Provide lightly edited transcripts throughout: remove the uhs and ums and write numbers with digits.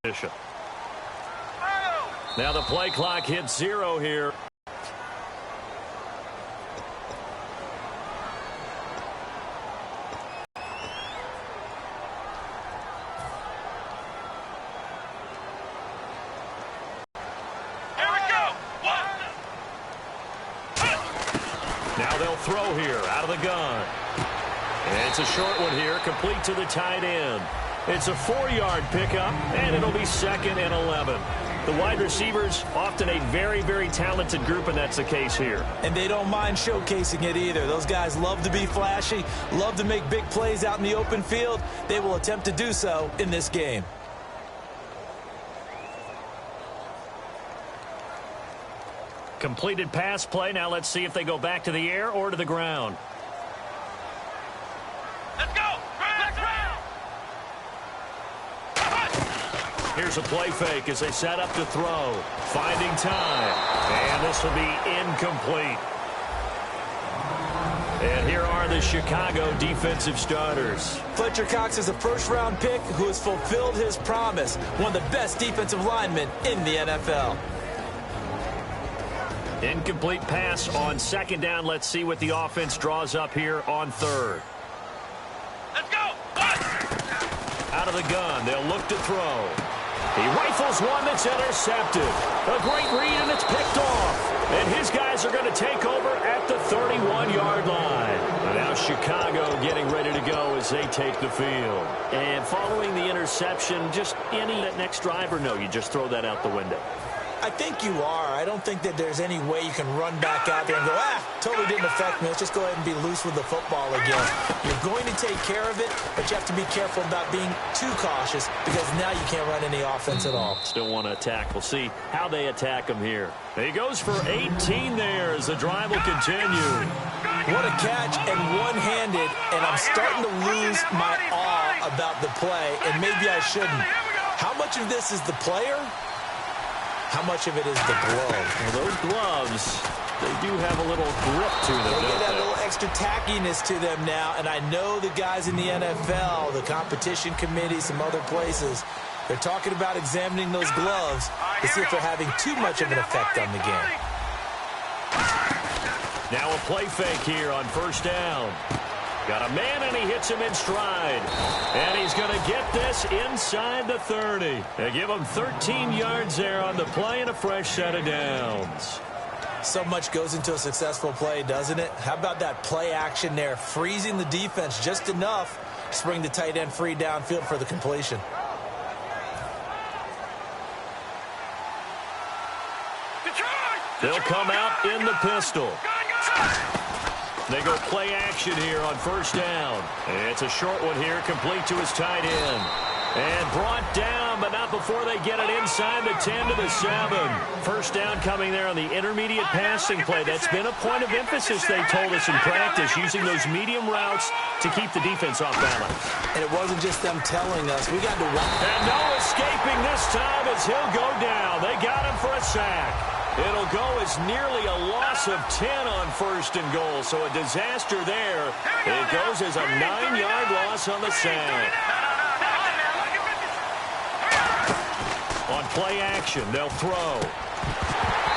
position. Now the play clock hits 0 here. Now they'll throw here out of the gun. And it's a short one here, complete to the tight end. It's a 4-yard pickup, and it'll be 2nd and 11. The wide receivers, often a very, very talented group, and that's the case here. And they don't mind showcasing it either. Those guys love to be flashy, love to make big plays out in the open field. They will attempt to do so in this game. Completed pass play. Now let's see if they go back to the air or to the ground. Let's go! Here's a play fake as they set up to throw. Finding time. And this will be incomplete. And here are the Chicago defensive starters. Fletcher Cox is a first-round pick who has fulfilled his promise. One of the best defensive linemen in the NFL. Incomplete pass on 2nd down. Let's see what the offense draws up here on 3rd. Let's go! Out of the gun, they'll look to throw. He rifles one that's intercepted. A great read, and it's picked off. And his guys are going to take over at the 31-yard line. And now Chicago getting ready to go as they take the field. And following the interception, just any next drive or no, you just throw that out the window? I think you are. I don't think that there's any way you can run back out there and go, totally didn't affect me. Let's just go ahead and be loose with the football again. You're going to take care of it, but you have to be careful about being too cautious because now you can't run any offense at all. Still want to attack. We'll see how they attack him here. He goes for 18 there as the drive will continue. What a catch and one-handed, and I'm starting to lose my awe about the play, and maybe I shouldn't. How much of this is the player? How much of it is the glove? Well, those gloves, they do have a little grip to them, They get that they? little extra tackiness to them now, and I know the guys in the NFL, the competition committee, some other places, they're talking about examining those gloves to see if they're having too much of an effect on the game. Now a play fake here on 1st down. Got a man, and he hits him in stride. And he's going to get this inside the 30. They give him 13 yards there on the play and a fresh set of downs. So much goes into a successful play, doesn't it? How about that play action there, freezing the defense just enough to bring the tight end free downfield for the completion. They'll come out in the pistol. They go play action here on 1st down. It's a short one here, complete to his tight end. And brought down, but not before they get it inside the 10 to the 7. 1st down coming there on the intermediate passing play. That's been a point of emphasis, they told us in practice, using those medium routes to keep the defense off balance. And it wasn't just them telling us. We got to watch. And no escaping this time as he'll go down. They got him for a sack. It'll go as nearly a loss of 10 on 1st and goal, so a disaster there. It goes as a 9-yard loss on the sack. On play action, they'll throw.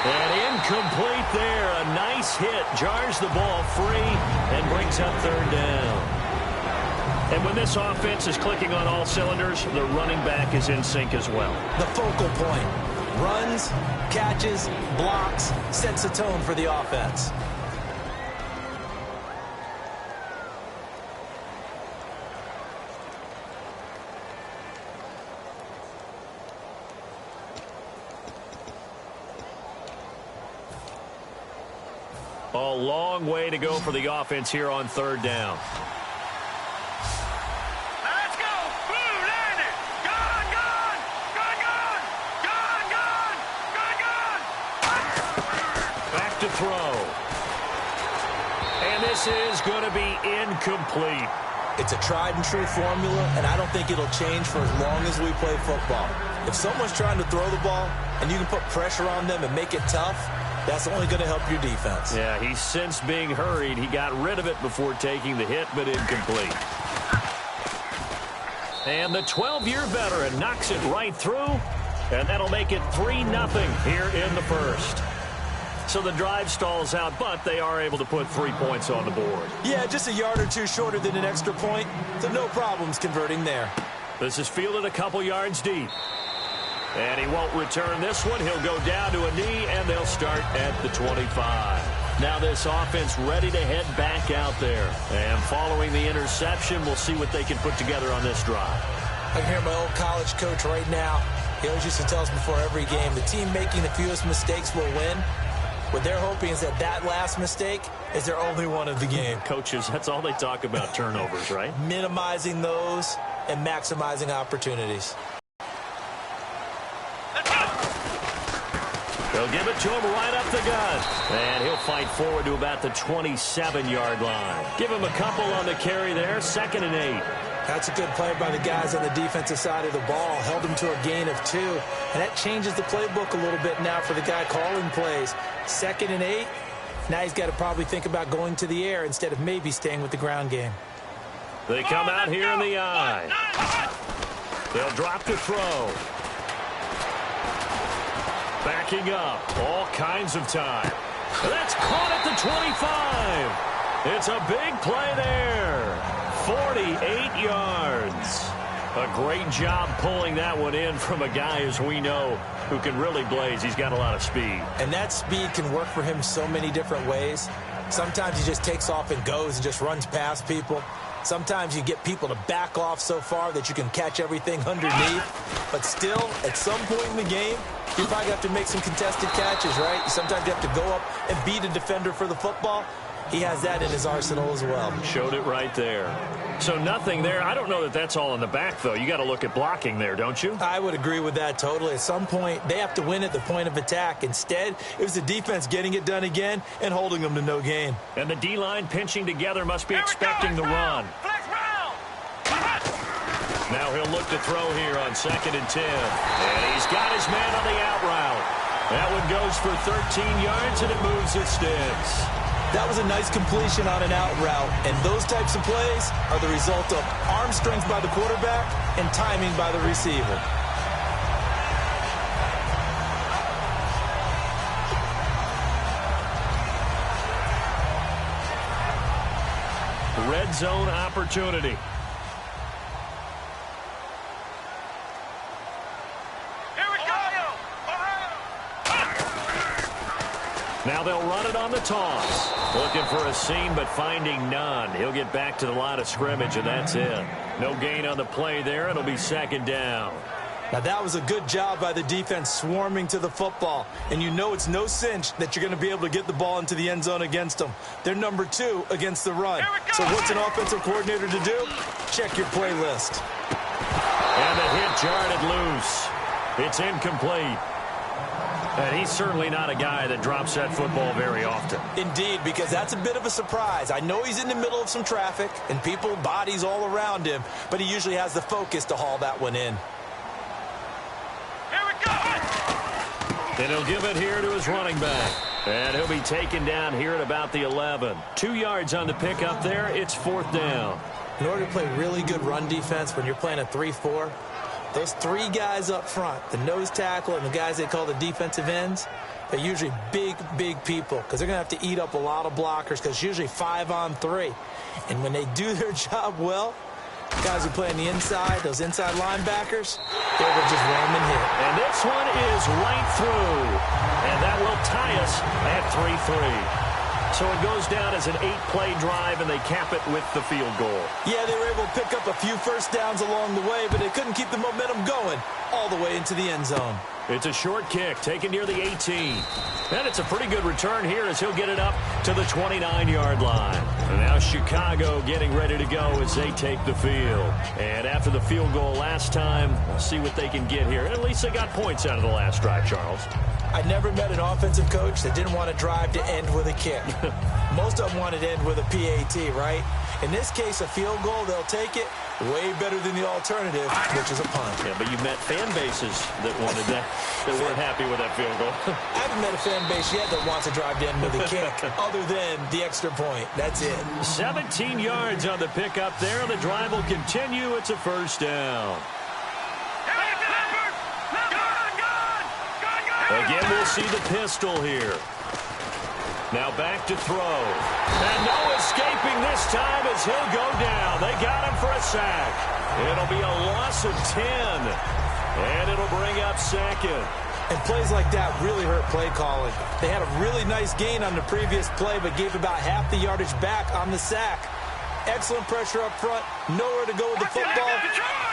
And incomplete there. A nice hit. Jars the ball free and brings up 3rd down. And when this offense is clicking on all cylinders, the running back is in sync as well. The focal point. Runs, catches, blocks, sets a tone for the offense. A long way to go for the offense here on 3rd down. To throw. And this is going to be incomplete. It's a tried and true formula, and I don't think it'll change for as long as we play football. If someone's trying to throw the ball and you can put pressure on them and make it tough, that's only going to help your defense. Yeah, he's since being hurried. He got rid of it before taking the hit, but incomplete. And the 12-year veteran knocks it right through, and that'll make it 3-0 here in the first. So the drive stalls out, but they are able to put 3 points on the board. Yeah, just a yard or two shorter than an extra point, so no problems converting there. This is fielded a couple yards deep. And he won't return this one. He'll go down to a knee, and they'll start at the 25. Now this offense ready to head back out there. And following the interception, we'll see what they can put together on this drive. I can hear my old college coach right now. He always used to tell us before every game, the team making the fewest mistakes will win. What they're hoping is that that last mistake is their only one of the game. Coaches, that's all they talk about, turnovers, right? Minimizing those and maximizing opportunities. They'll give it to him right up the gut. And he'll fight forward to about the 27-yard line. Give him a couple on the carry there, 2nd and 8. That's a good play by the guys on the defensive side of the ball. Held him to a gain of 2. And that changes the playbook a little bit now for the guy calling plays. 2nd and 8. Now he's got to probably think about going to the air instead of maybe staying with the ground game. They come out here in the eye. They'll drop to throw. Backing up. All kinds of time. That's caught at the 25. It's a big play there. 48 yards. A great job pulling that one in from a guy, as we know, who can really blaze. He's got a lot of speed. And that speed can work for him so many different ways. Sometimes he just takes off and goes and just runs past people. Sometimes you get people to back off so far that you can catch everything underneath. But still, at some point in the game, you probably have to make some contested catches, right? Sometimes you have to go up and beat a defender for the football. He has that in his arsenal as well. Showed it right there. So nothing there. I don't know that that's all in the back, though. You got to look at blocking there, don't you? I would agree with that totally. At some point, they have to win at the point of attack. Instead, it was the defense getting it done again and holding them to no gain. And the D-line pinching together must be expecting the run. Now he'll look to throw here on 2nd and 10. And he's got his man on the out route. That one goes for 13 yards, and it moves its sticks. That was a nice completion on an out route, and those types of plays are the result of arm strength by the quarterback and timing by the receiver. Red zone opportunity. Now they'll run it on the toss. Looking for a seam, but finding none. He'll get back to the line of scrimmage, and that's it. No gain on the play there. It'll be 2nd down. Now that was a good job by the defense swarming to the football. And you know it's no cinch that you're going to be able to get the ball into the end zone against them. They're number 2 against the run. So what's an offensive coordinator to do? Check your play list. And the hit jarred loose. It's incomplete. And he's certainly not a guy that drops that football very often. Indeed, because that's a bit of a surprise. I know he's in the middle of some traffic and people, bodies all around him, but he usually has the focus to haul that one in. Here we go! And he'll give it here to his running back. And he'll be taken down here at about the 11. 2 yards on the pickup there. It's 4th down. In order to play really good run defense when you're playing a 3-4, those 3 guys up front, the nose tackle and the guys they call the defensive ends, they're usually big, big people because they're going to have to eat up a lot of blockers because it's usually 5 on 3. And when they do their job well, guys who play on the inside, those inside linebackers, they're able to just roam and hit. And this one is right through. And that will tie us at 3-3. So it goes down as an 8-play drive, and they cap it with the field goal. Yeah, they were able to pick up a few first downs along the way, but they couldn't keep the momentum going all the way into the end zone. It's a short kick taken near the 18. And it's a pretty good return here as he'll get it up to the 29-yard line. And now Chicago getting ready to go as they take the field. And after the field goal last time, we'll see what they can get here. At least they got points out of the last drive, Charles. I never met an offensive coach that didn't want to drive to end with a kick. Most of them wanted to end with a PAT, right? In this case, a field goal, they'll take it. Way better than the alternative, which is a punt. Yeah, but you met fan bases that wanted that, that weren't happy with that field goal. I haven't met a fan base yet that wants to drive in with a kick other than the extra point. That's it. 17 yards on the pickup there. The drive will continue. It's a first down. Again, we'll see the pistol here. Now back to throw. And no escaping this time as he'll go down. They got him for a sack. It'll be a loss of 10. And it'll bring up second. And plays like that really hurt play calling. They had a really nice gain on the previous play, but gave about half the yardage back on the sack. Excellent pressure up front. Nowhere to go with the football.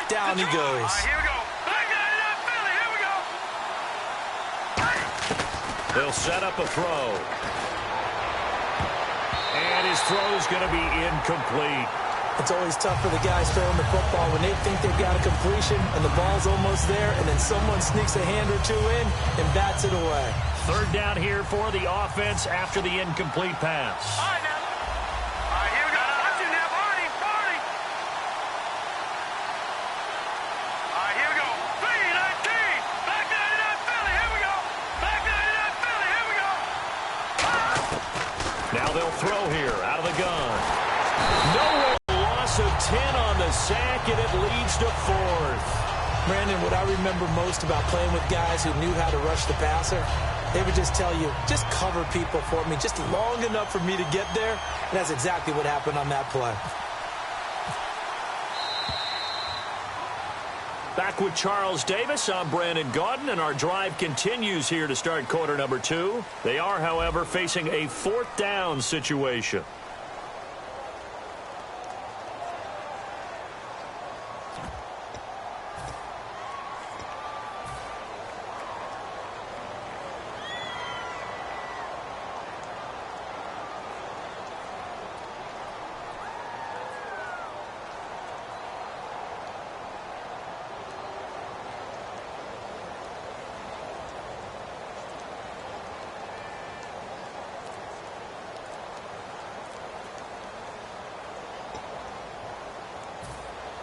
Down he goes. Here we go. Here we go. They'll set up a throw. And his throw's going to be incomplete. It's always tough for the guys throwing the football when they think they've got a completion and the ball's almost there, and then someone sneaks a hand or two in and bats it away. Third down here for the offense after the incomplete pass. All right, now. All right, here we go. Watch it now. Barney. All right, here we go. 3-19. Back 99 Philly. Here we go. Back 99 Philly. Here we go. Now they'll throw here out of the gun. Nowhere. Loss of 10 on the sack, and it leads to fourth. Brandon, what I remember most about playing with guys who knew how to rush the passer, they would just tell you, just cover people for me, just long enough for me to get there. And that's exactly what happened on that play. Back with Charles Davis, I'm Brandon Gaudin, and our drive continues here to start quarter number 2. They are, however, facing a fourth down situation.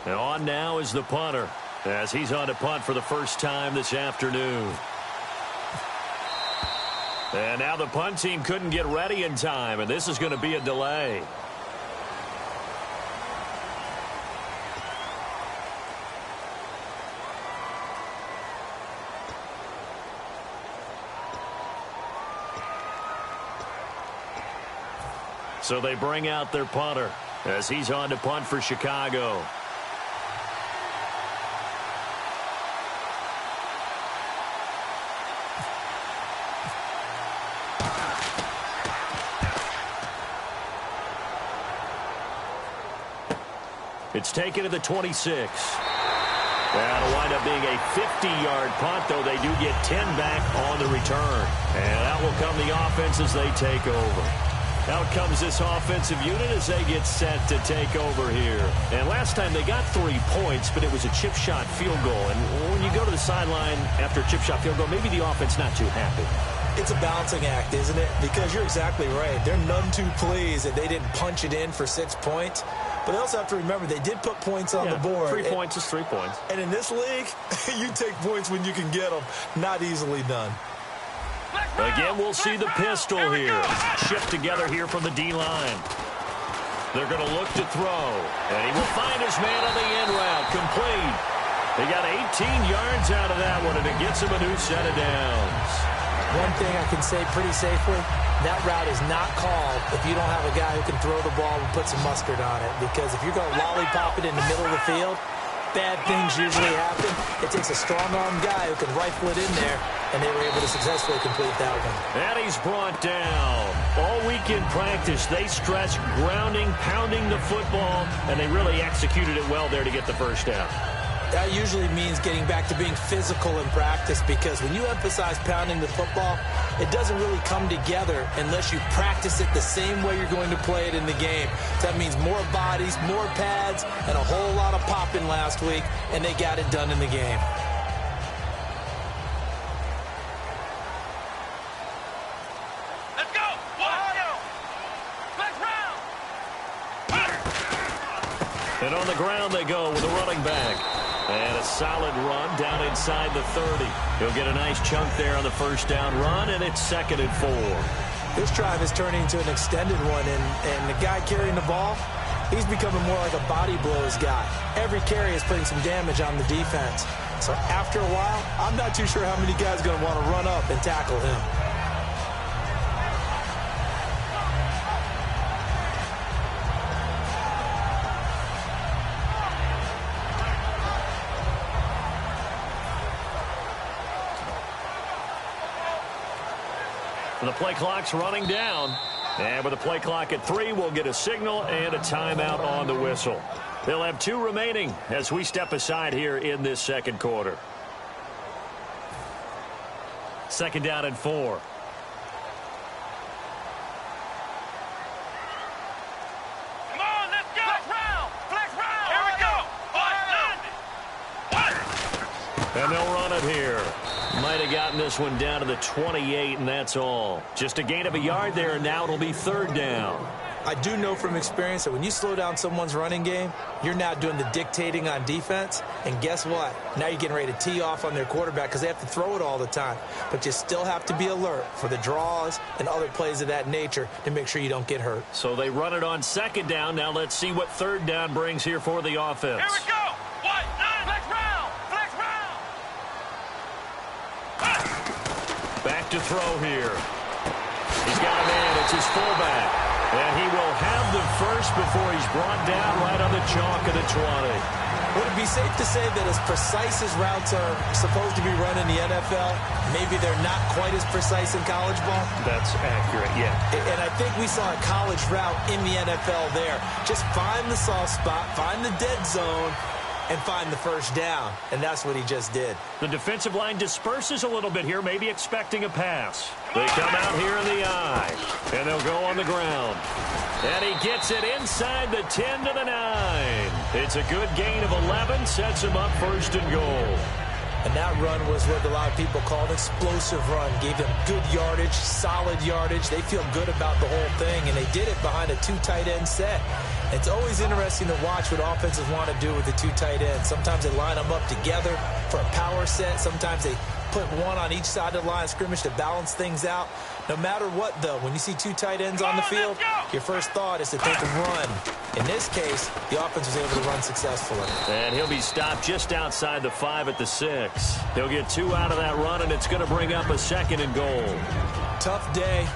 And on now is the punter, as he's on to punt for the first time this afternoon. And now the punt team couldn't get ready in time, and this is going to be a delay. So they bring out their punter as he's on to punt for Chicago. It's taken to the 26. That'll wind up being a 50-yard punt, though they do get 10 back on the return. And out will come the offense as they take over. Out comes this offensive unit as they get set to take over here. And last time they got 3 points, but it was a chip shot field goal. And when you go to the sideline after a chip shot field goal, maybe the offense not too happy. It's a balancing act, isn't it? Because you're exactly right. They're none too pleased that they didn't punch it in for 6 points. But they also have to remember they did put points on the board. 3 points is 3 points. And in this league, you take points when you can get them. Not easily done. Again, we'll see the pistol here. Shipped together here from the D-line. They're going to look to throw. And he will find his man on the end route. Complete. They got 18 yards out of that one, and it gets him a new set of downs. One thing I can say pretty safely, that route is not called if you don't have a guy who can throw the ball and put some mustard on it. Because if you're going to lollipop it in the middle of the field, bad things usually happen. It takes a strong-armed guy who can rifle it in there, and they were able to successfully complete that one. And he's brought down. All week in practice, they stressed grounding, pounding the football, and they really executed it well there to get the first down. That usually means getting back to being physical in practice, because when you emphasize pounding the football, it doesn't really come together unless you practice it the same way you're going to play it in the game. So that means more bodies, more pads, and a whole lot of popping last week, and they got it done in the game. Let's go. Let's round. And on the ground they go with a running back. And a solid run down inside the 30. He'll get a nice chunk there on the first down run, and it's 2nd and 4. This drive is turning into an extended one, and the guy carrying the ball, he's becoming more like a body blows guy. Every carry is putting some damage on the defense. So after a while, I'm not too sure how many guys are going to want to run up and tackle him. The play clock's running down. And with the play clock at 3, we'll get a signal and a timeout on the whistle. They'll have 2 remaining as we step aside here in this second quarter. 2nd down and 4. Come on, let's go. Flex round. Here we go. And they'll run it here. Might have gotten this one down to the 28, and that's all. Just a gain of a yard there, and now it'll be 3rd down. I do know from experience that when you slow down someone's running game, you're now doing the dictating on defense. And guess what? Now you're getting ready to tee off on their quarterback because they have to throw it all the time. But you still have to be alert for the draws and other plays of that nature to make sure you don't get hurt. So they run it on 2nd down. Now let's see what 3rd down brings here for the offense. Here we go. Back to throw here. He's got a man. It's his fullback. And he will have the first before he's brought down right on the chalk of the 20. Would it be safe to say that as precise as routes are supposed to be run in the NFL, maybe they're not quite as precise in college ball? That's accurate, yeah. And I think we saw a college route in the NFL there. Just find the soft spot, find the dead zone, and find the first down. And that's what he just did. The defensive line disperses a little bit here, maybe expecting a pass. They come out here in the eye, and they'll go on the ground. And he gets it inside the 10 to the 9. It's a good gain of 11, sets him up 1st and goal. And that run was what a lot of people call an explosive run. Gave them good yardage, solid yardage. They feel good about the whole thing, and they did it behind a 2 tight end set. It's always interesting to watch what offenses want to do with the 2 tight ends. Sometimes they line them up together for a power set. Sometimes they put one on each side of the line of scrimmage to balance things out. No matter what, though, when you see 2 tight ends on the field, your first thought is to think of run. In this case, the offense was able to run successfully. And he'll be stopped just outside the 5 at the 6. He'll get 2 out of that run, and it's going to bring up a 2nd and goal. Tough day,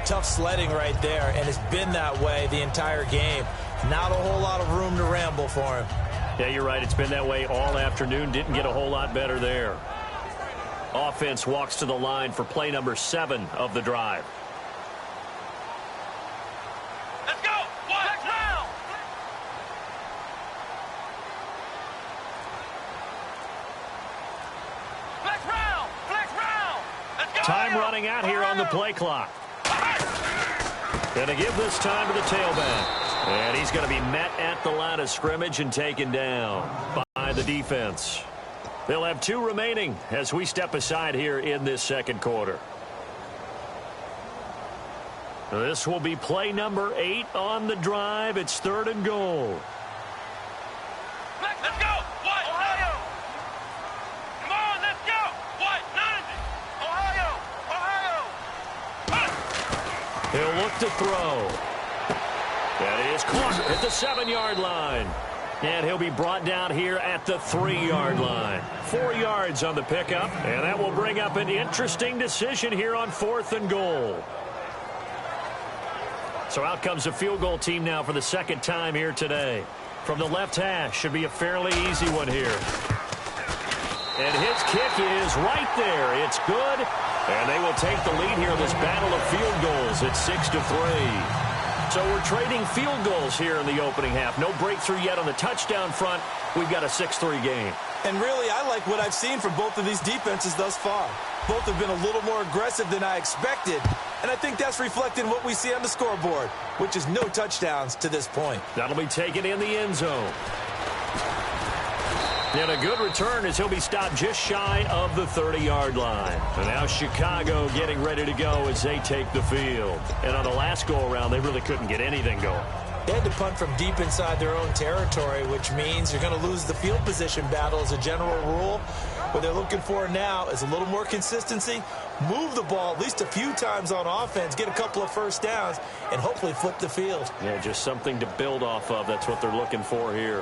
tough sledding right there, and it's been that way the entire game. Not a whole lot of room to ramble for him. Yeah, you're right. It's been that way all afternoon. Didn't get a whole lot better there. Offense walks to the line for play number 7 of the drive. Let's go. Flex round. Flex round. Flex round. Let's go. Time running out here on the play clock. Going to give this time to the tailback. And he's going to be met at the line of scrimmage and taken down by the defense. They'll have 2 remaining as we step aside here in this second quarter. This will be play number 8 on the drive. It's 3rd and goal. Let's go. What? Ohio. Come on, let's go. What? 90. Ohio. He'll look to throw. That is caught at the 7-yard line. And he'll be brought down here at the 3-yard line. 4 yards on the pickup, and that will bring up an interesting decision here on 4th and goal. So out comes the field goal team now for the 2nd time here today. From the left hash, should be a fairly easy one here. And his kick is right there. It's good, and they will take the lead here in this battle of field goals at 6-3. So we're trading field goals here in the opening half. No breakthrough yet on the touchdown front. We've got a 6-3 game. And really, I like what I've seen from both of these defenses thus far. Both have been a little more aggressive than I expected. And I think that's reflected in what we see on the scoreboard, which is no touchdowns to this point. That'll be taken in the end zone. And a good return as he'll be stopped just shy of the 30-yard line. And now Chicago getting ready to go as they take the field. And on the last go-around, they really couldn't get anything going. They had to punt from deep inside their own territory, which means you're going to lose the field position battle as a general rule. What they're looking for now is a little more consistency, move the ball at least a few times on offense, get a couple of first downs, and hopefully flip the field. Yeah, just something to build off of. That's what they're looking for here.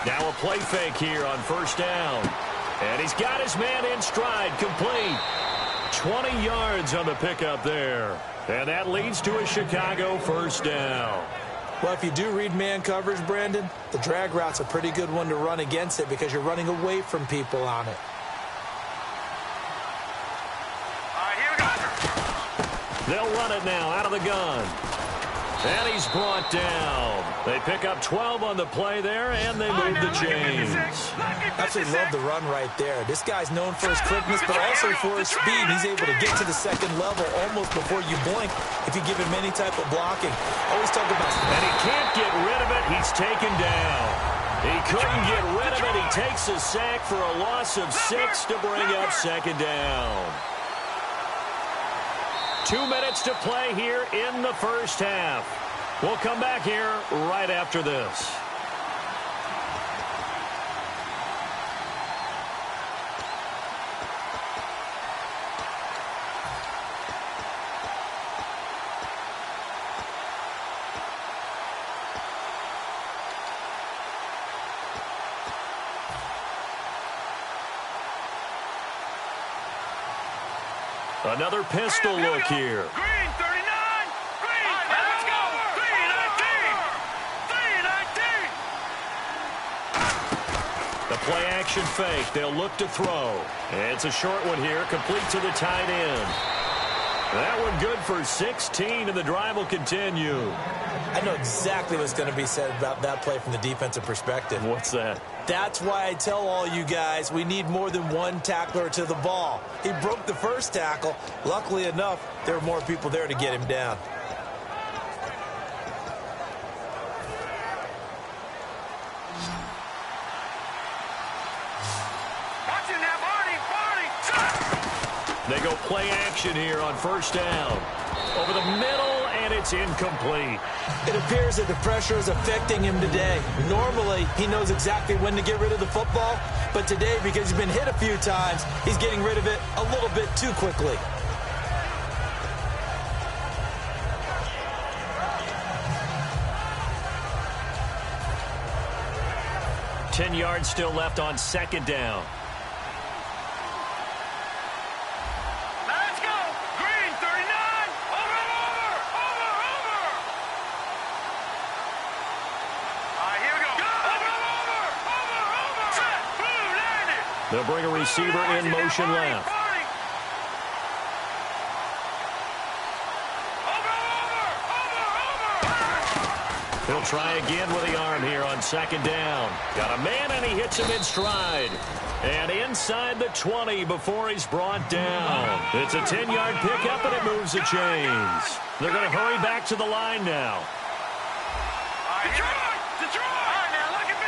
Now a play fake here on first down. And he's got his man in stride, complete. 20 yards on the pickup there. And that leads to a Chicago first down. Well, if you do read man coverage, Brandon, the drag route's a pretty good one to run against it because you're running away from people on it. Here we go. They'll run it now out of the gun. And he's brought down. They pick up 12 on the play there, and they move the chains. Absolutely love the run right there. This guy's known for his quickness, but also for his speed. He's able to get to the second level almost before you blink if you give him any type of blocking. Always talk about... And he can't get rid of it. He's taken down. He couldn't get rid of it. He takes a sack for a loss of 6 to bring up second down. 2 minutes to play here in the first half. We'll come back here right after this. Another pistol look here. Green 39. Green. Let's go. 319. 319. The play action fake. They'll look to throw. It's a short one here, complete to the tight end. That one good for 16, and the drive will continue. I know exactly what's going to be said about that play from the defensive perspective. What's that? That's why I tell all you guys we need more than one tackler to the ball. He broke the first tackle. Luckily enough, there were more people there to get him down. Watching that, Barney. They go play action here on first down. Over the middle, and it's incomplete. It appears that the pressure is affecting him today. Normally, he knows exactly when to get rid of the football, but today, because he's been hit a few times, he's getting rid of it a little bit too quickly. Ten yards still left on second down. Let's go. Green 39. Over. Here we go. Over. Set. Blue landed. They'll bring a receiver in motion left. He'll try again with the arm here on second down. Got a man, and he hits him in stride. And inside the 20 before he's brought down. It's a 10-yard pickup, and it moves the chains. They're going to hurry back to the line now. Detroit. All right, now look at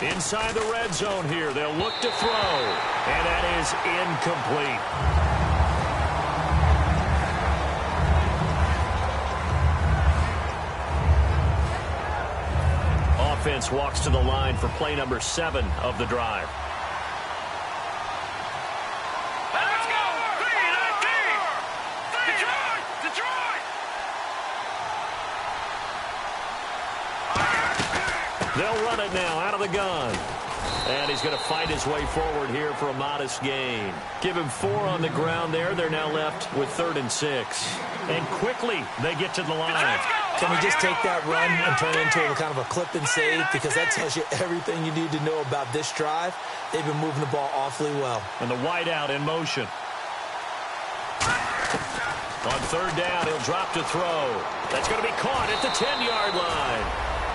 56. Inside the red zone here. They'll look to throw. And that is incomplete. Offense walks to the line for play number 7 of the drive. Let's go. 319. Detroit. They'll run it now out of the gun. And he's going to fight his way forward here for a modest gain. Give him 4 on the ground there. They're now left with 3rd and 6. And quickly they get to the line. Can we just take that run and turn it into a kind of a clip and save? Because that tells you everything you need to know about this drive. They've been moving the ball awfully well. And the wideout in motion. On 3rd down, he'll drop to throw. That's going to be caught at the 10-yard line.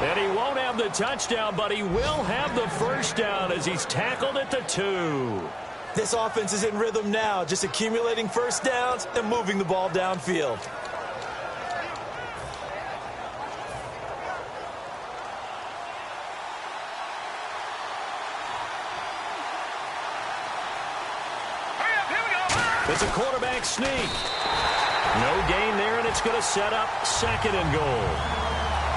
And he won't have the touchdown, but he will have the first down as he's tackled at the 2. This offense is in rhythm now, just accumulating first downs and moving the ball downfield. Hurry up, here It's a quarterback sneak. No gain there, and it's going to set up 2nd and goal.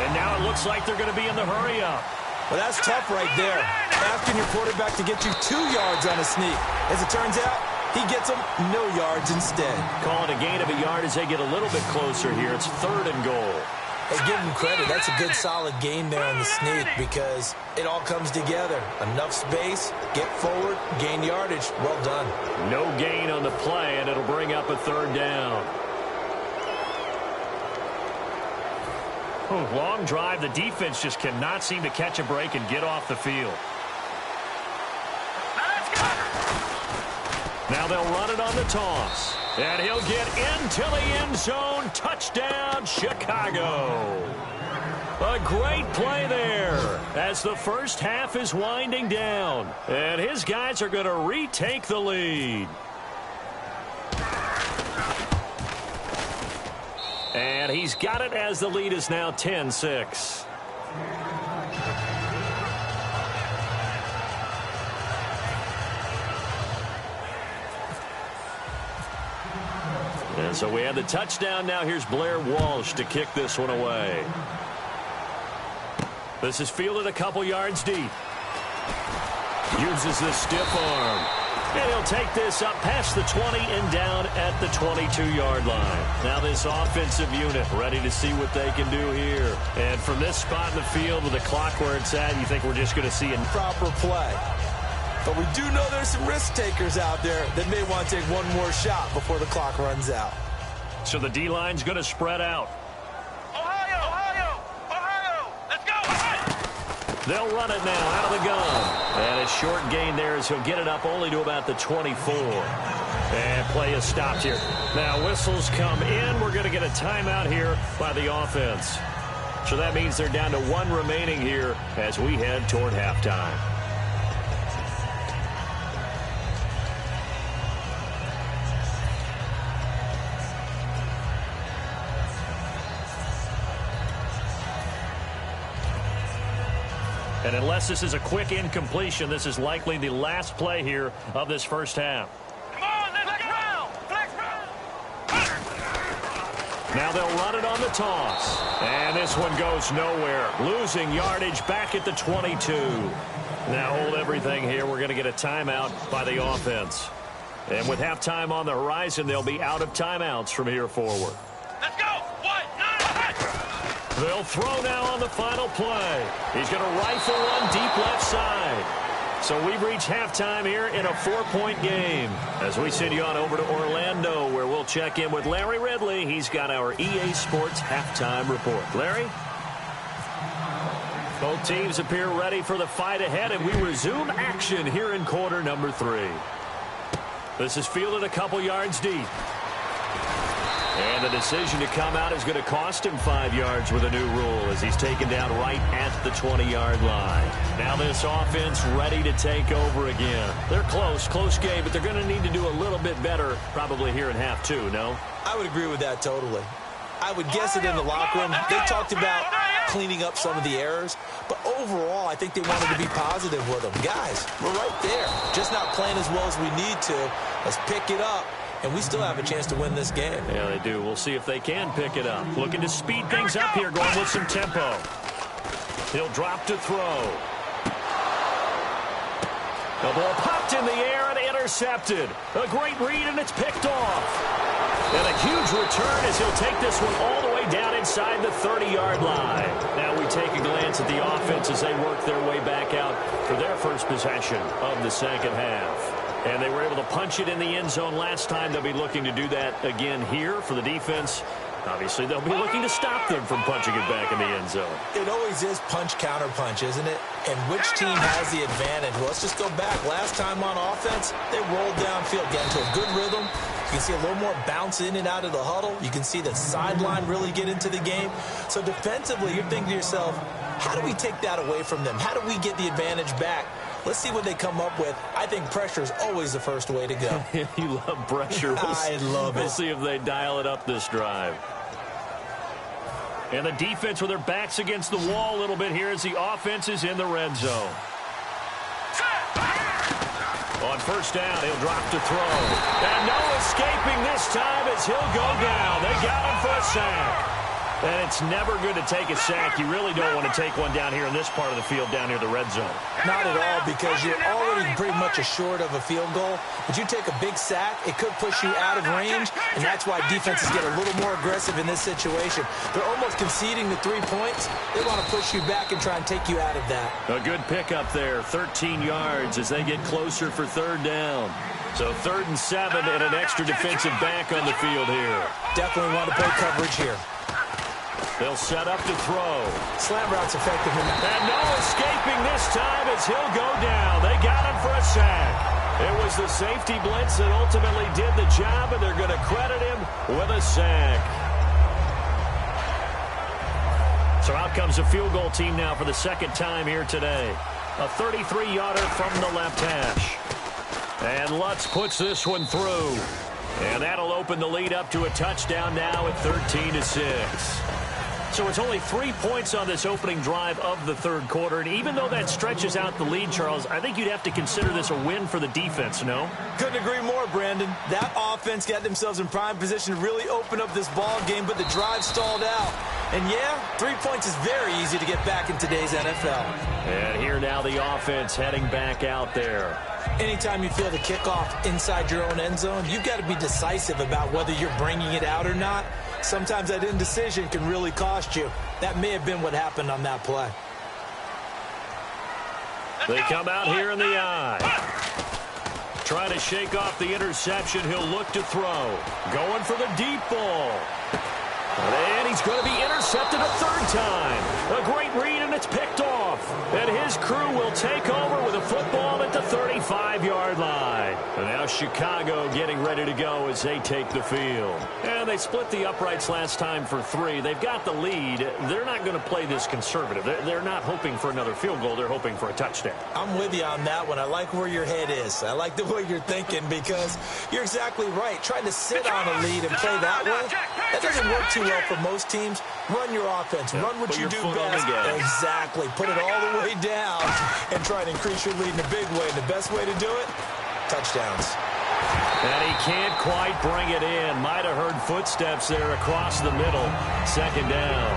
And now it looks like they're going to be in the hurry-up. Well, that's tough right there. Asking your quarterback to get you 2 yards on a sneak. As it turns out, he gets them no yards instead. Call it a gain of a yard as they get a little bit closer here. It's 3rd and goal. Hey, give him credit. That's a good, solid gain there on the sneak because it all comes together. Enough space, get forward, gain yardage. Well done. No gain on the play, and it'll bring up a 3rd down. Long drive. The defense just cannot seem to catch a break and get off the field. Now they'll run it on the toss. And he'll get into the end zone. Touchdown, Chicago. A great play there as the first half is winding down. And his guys are going to retake the lead. And he's got it as the lead is now 10-6. And so we have the touchdown. Now here's Blair Walsh to kick this one away. This is fielded a couple yards deep. Uses the stiff arm. And he'll take this up past the 20 and down at the 22-yard line. Now this offensive unit ready to see what they can do here. And from this spot in the field with the clock where it's at, you think we're just going to see a proper play. But we do know there's some risk takers out there that may want to take one more shot before the clock runs out. So the D-line's going to spread out. Ohio, let's go. They'll run it now out of the gun. And a short gain there as he'll get it up only to about the 24. And play is stopped here. Now whistles come in. We're going to get a timeout here by the offense. So that means they're down to 1 remaining here as we head toward halftime. And unless this is a quick incompletion, this is likely the last play here of this first half. Come on, let's go. Flex round. Now they'll run it on the toss. And this one goes nowhere. Losing yardage back at the 22. Now hold everything here. We're going to get a timeout by the offense. And with halftime on the horizon, they'll be out of timeouts from here forward. Let's go. 1, 9, They'll throw now on the final play. He's going to rifle one deep left side. So we've reached halftime here in a 4-point game. As we send you on over to Orlando, where we'll check in with Larry Ridley. He's got our EA Sports halftime report. Larry? Both teams appear ready for the fight ahead, and we resume action here in quarter number 3. This is fielded a couple yards deep. And the decision to come out is going to cost him 5 yards with a new rule as he's taken down right at the 20-yard line. Now this offense ready to take over again. They're close game, but they're going to need to do a little bit better probably here in half 2, no? I would agree with that totally. I would guess it in the locker room. They talked about cleaning up some of the errors, but overall I think they wanted to be positive with them. Guys, we're right there. Just not playing as well as we need to. Let's pick it up. And we still have a chance to win this game. Yeah, they do. We'll see if they can pick it up. Looking to speed things up here, going with some tempo. He'll drop to throw. The ball popped in the air and intercepted. A great read, and it's picked off. And a huge return as he'll take this one all the way down inside the 30-yard line. Now we take a glance at the offense as they work their way back out for their first possession of the second half. And they were able to punch it in the end zone last time. They'll be looking to do that again here for the defense. Obviously, they'll be looking to stop them from punching it back in the end zone. It always is punch-counter-punch, isn't it? And which team has the advantage? Well, let's just go back. Last time on offense, they rolled downfield, get into a good rhythm. You can see a little more bounce in and out of the huddle. You can see the sideline really get into the game. So defensively, you're thinking to yourself, how do we take that away from them? How do we get the advantage back? Let's see what they come up with. I think pressure is always the first way to go. You love pressure. I love it. We'll see if they dial it up this drive. And the defense with their backs against the wall a little bit here as the offense is in the red zone. On first down, he'll drop to throw. And no escaping this time as he'll go down. They got him for a sack. And it's never good to take a sack. You really don't want to take one down here in this part of the field, down near the red zone. Not at all, because you're already pretty much assured of a field goal. But you take a big sack, it could push you out of range, and that's why defenses get a little more aggressive in this situation. They're almost conceding the 3 points. They want to push you back and try and take you out of that. A good pickup there, 13 yards as they get closer for third down. So 3rd and 7 and an extra defensive back on the field here. Definitely want to play coverage here. They'll set up to throw. Slant route's effective. And no escaping this time as he'll go down. They got him for a sack. It was the safety blitz that ultimately did the job, and they're going to credit him with a sack. So out comes a field goal team now for the second time here today. A 33-yarder from the left hash. And Lutz puts this one through. And that'll open the lead up to a touchdown now at 13-6. So it's only 3 points on this opening drive of the third quarter. And even though that stretches out the lead, Charles, I think you'd have to consider this a win for the defense, no? Couldn't agree more, Brandon. That offense got themselves in prime position to really open up this ball game, but the drive stalled out. And yeah, 3 points is very easy to get back in today's NFL. And here now the offense heading back out there. Anytime you feel the kickoff inside your own end zone, you've got to be decisive about whether you're bringing it out or not. Sometimes that indecision can really cost you. That may have been what happened on that play. They come out here in the eye. Trying to shake off the interception. He'll look to throw. Going for the deep ball. And he's going to be intercepted a third time. A great read, and it's picked off. And his crew will take over with a football at the 35-yard line. And now Chicago getting ready to go as they take the field. And they split the uprights last time for 3. They've got the lead. They're not going to play this conservative. They're not hoping for another field goal. They're hoping for a touchdown. I'm with you on that one. I like where your head is. I like the way you're thinking, because you're exactly right. Trying to sit on a lead and play that way, that doesn't work too well for most teams. Run your offense. Run what you do best. Exactly. Put it all the way down and try to increase your lead in a big way. And the best way to do it, touchdowns. And he can't quite bring it in. Might have heard footsteps there across the middle. Second down.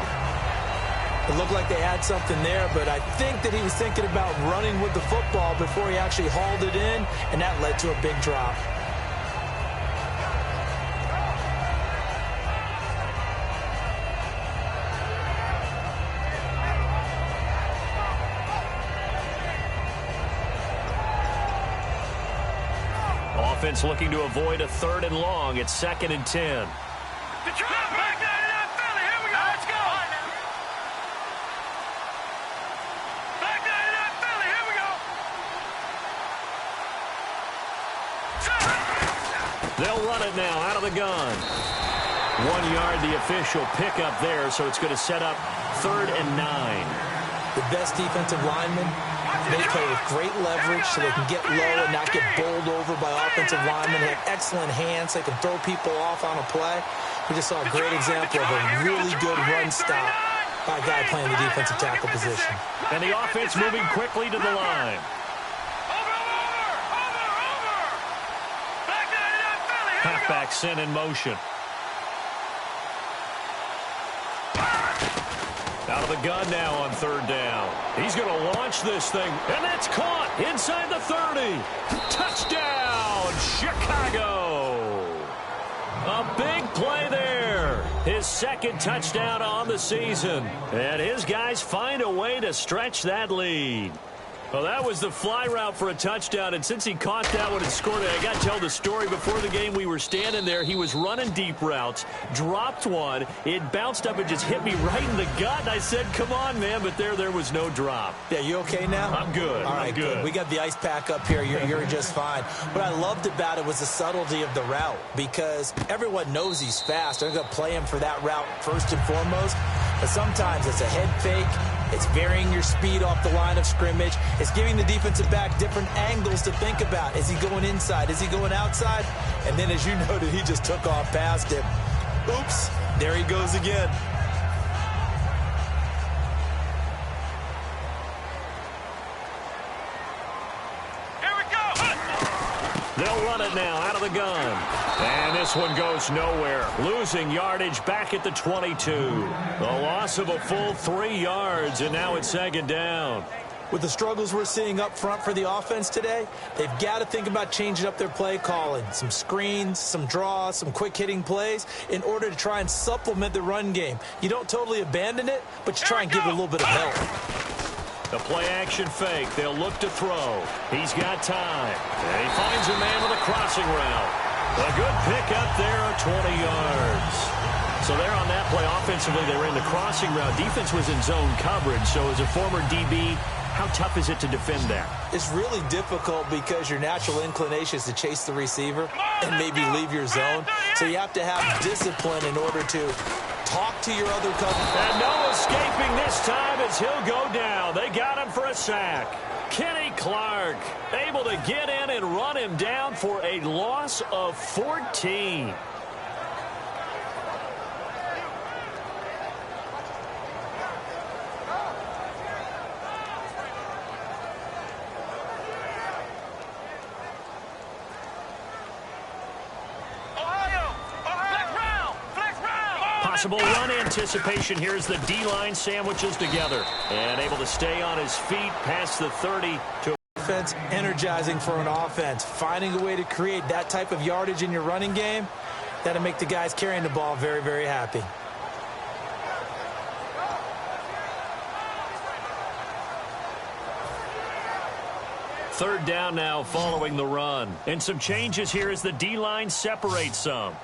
It looked like they had something there, but I think that he was thinking about running with the football before he actually hauled it in, and that led to a big drop. Offense looking to avoid a 3rd and long. It's 2nd and 10. Detroit, back 99 Philly. Here we go. Let's go. Back 99 Philly. Here we go. They'll run it now out of the gun. 1 yard, the official pickup there, so it's going to set up 3rd and 9. The best defensive linemen, they play with great leverage so they can get low and not get bowled over by offensive linemen. They have excellent hands. They can throw people off on a play. We just saw a great example of a really good run stop by a guy playing the defensive tackle position. And the offense moving quickly to the line. Halfback sent in motion. Out of the gun now on 3rd down. He's going to launch this thing, and that's caught inside the 30. Touchdown, Chicago. A big play there. His 2nd touchdown on the season. And his guys find a way to stretch that lead. Well, that was the fly route for a touchdown, and since he caught that one and scored it, I got to tell the story. Before the game, we were standing there. He was running deep routes, dropped one. It bounced up and just hit me right in the gut. I said, come on, man, but there was no drop. Yeah, you okay now? I'm good. All right, I'm good. We got the ice pack up here. You're just fine. What I loved about it was the subtlety of the route, because everyone knows he's fast. They're going to play him for that route first and foremost, but sometimes it's a head fake. It's varying your speed off the line of scrimmage. It's giving the defensive back different angles to think about. Is he going inside? Is he going outside? And then, as you noted, he just took off past him. Oops, there he goes again. Here we go. gun. And this one goes nowhere. Losing yardage back at the 22. A loss of a full 3 yards, and now it's second down. With the struggles we're seeing up front for the offense today, they've got to think about changing up their play calling. Some screens, some draws, some quick-hitting plays in order to try and supplement the run game. You don't totally abandon it, but you try and give it a little bit of help. The play-action fake. They'll look to throw. He's got time. And he finds a man with a crossing route. A good pick up there at 20 yards. So there on that play, offensively, they ran the crossing route. Defense was in zone coverage, so as a former DB, how tough is it to defend that? It's really difficult because your natural inclination is to chase the receiver and maybe leave your zone. So you have to have discipline in order to talk to your other coverage. And no escaping this time as he'll go down. They got him for a sack. Kenny Clark able to get in and run him down for a loss of 14. Possible run anticipation here as the D-line sandwiches together. And able to stay on his feet past the 30 to defense, energizing for an offense. Finding a way to create that type of yardage in your running game, that'll make the guys carrying the ball very, very happy. Third down now following the run. And some changes here as the D-line separates some.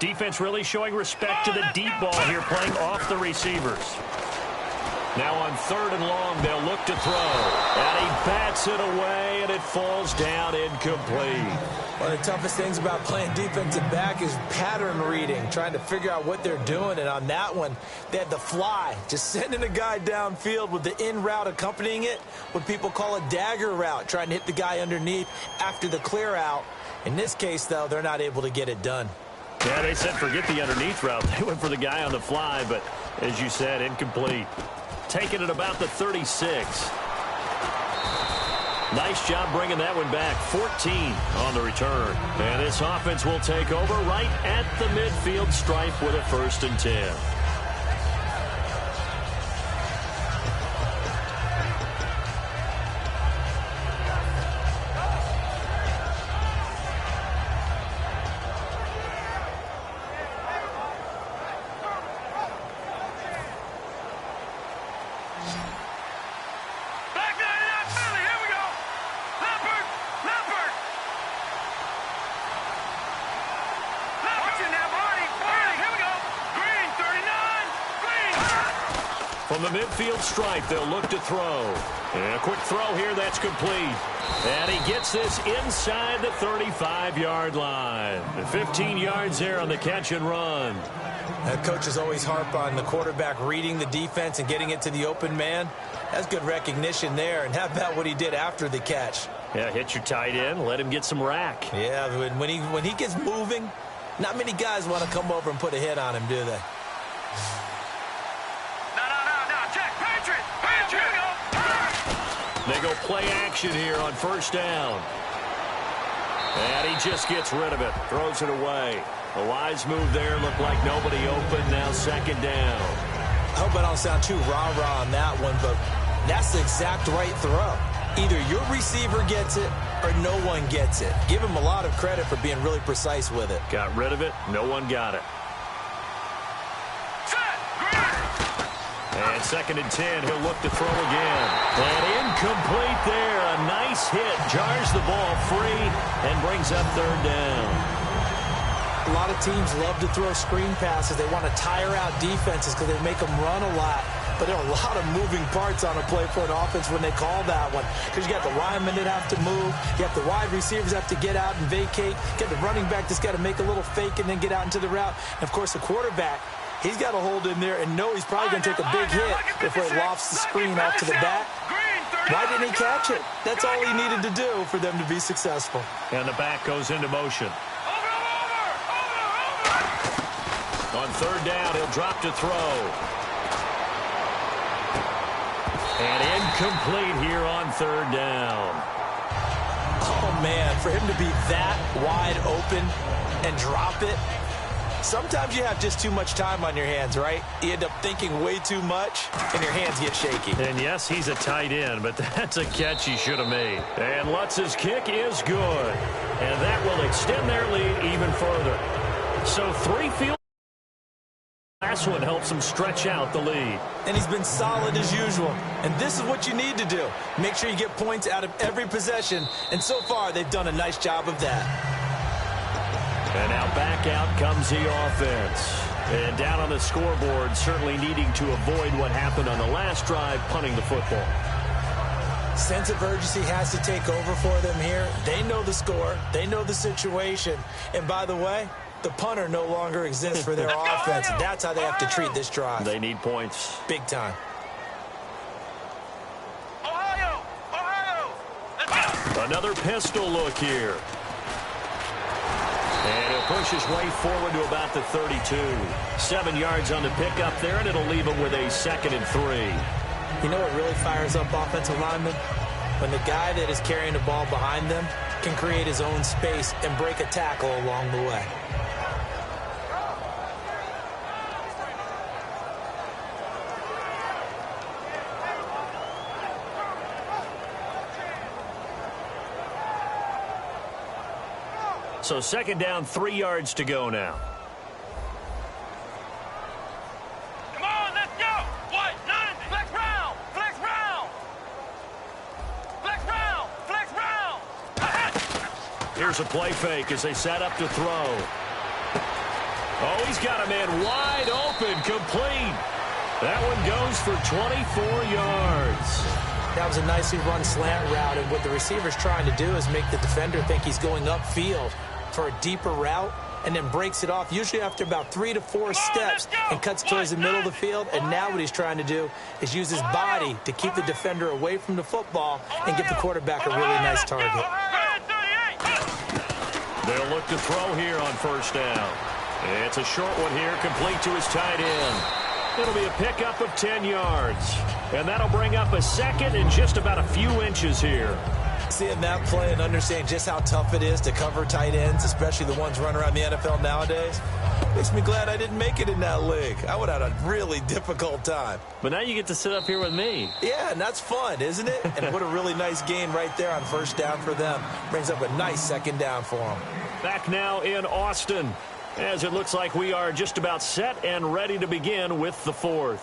Defense really showing respect to the deep ball here, playing off the receivers. Now on 3rd and long, they'll look to throw. And he bats it away, and it falls down incomplete. One of the toughest things about playing defensive back is pattern reading, trying to figure out what they're doing. And on that one, they had the fly, just sending a guy downfield with the in route accompanying it, what people call a dagger route, trying to hit the guy underneath after the clear out. In this case, though, they're not able to get it done. Yeah, they said forget the underneath route. They went for the guy on the fly, but as you said, incomplete. Taking it about the 36. Nice job bringing that one back. 14 on the return. And this offense will take over right at the midfield stripe with a 1st and 10. From the midfield stripe, they'll look to throw. And a quick throw here, that's complete. And he gets this inside the 35-yard line. 15 yards there on the catch and run. Coaches always harp on the quarterback reading the defense and getting it to the open man. That's good recognition there. And how about what he did after the catch? Yeah, hit your tight end, let him get some rack. Yeah, when he gets moving, not many guys want to come over and put a hit on him, do they? They go play action here on 1st down. And he just gets rid of it, throws it away. A wise move there, looked like nobody open, now 2nd down. I hope I don't sound too rah-rah on that one, but that's the exact right throw. Either your receiver gets it or no one gets it. Give him a lot of credit for being really precise with it. Got rid of it, no one got it. And 2nd and 10, he'll look to throw again. And incomplete there. A nice hit. Jars the ball free and brings up 3rd down. A lot of teams love to throw screen passes. They want to tire out defenses because they make them run a lot. But there are a lot of moving parts on a play for an offense when they call that one. Because you got the linemen that have to move. You have the wide receivers have to get out and vacate. You got the running back that's got to make a little fake and then get out into the route. And, of course, the quarterback, he's got to hold in there and know he's probably going to take a big hit before he lofts the screen off to the back. Why didn't he catch it? That's all he needed to do for them to be successful. And the back goes into motion. On 3rd down, he'll drop to throw. And incomplete here on 3rd down. Oh, man, for him to be that wide open and drop it, sometimes you have just too much time on your hands, right? You end up thinking way too much, and your hands get shaky. And yes, he's a tight end, but that's a catch he should have made. And Lutz's kick is good. And that will extend their lead even further. So 3 field. Last one helps him stretch out the lead. And he's been solid as usual. And this is what you need to do. Make sure you get points out of every possession. And so far, they've done a nice job of that. And now back out comes the offense. And down on the scoreboard, certainly needing to avoid what happened on the last drive, punting the football. Sense of urgency has to take over for them here. They know the score. They know the situation. And by the way, the punter no longer exists for their offense. That's how they have to treat this drive. They need points. Big time. Ohio! Ohio! Let's go! Another pistol look here. And he'll push his way forward to about the 32. 7 yards on the pickup there, and it'll leave him with a 2nd and 3. You know what really fires up offensive linemen? When the guy that is carrying the ball behind them can create his own space and break a tackle along the way. So 2nd down, 3 yards to go now. Come on, let's go! White, nine, flex round! Flex round! Flex round! Flex round! Here's a play fake as they set up to throw. Oh, he's got a man wide open, complete. That one goes for 24 yards. That was a nicely run slant route, and what the receiver's trying to do is make the defender think he's going upfield for a deeper route, and then breaks it off, usually after about 3 to 4 steps, and cuts towards the middle of the field. And now what he's trying to do is use his body to keep the defender away from the football and give the quarterback a really nice target. They'll look to throw here on 1st down. It's a short one here, complete to his tight end. It'll be a pickup of 10 yards. And that'll bring up a 2nd and just about a few inches here. Seeing that play and understanding just how tough it is to cover tight ends, especially the ones running around the NFL nowadays, makes me glad I didn't make it in that league. I would have had a really difficult time. But now you get to sit up here with me. Yeah, and that's fun, isn't it? And what a really nice gain right there on 1st down for them. Brings up a nice 2nd down for them. Back now in Austin, as it looks like we are just about set and ready to begin with the 4th.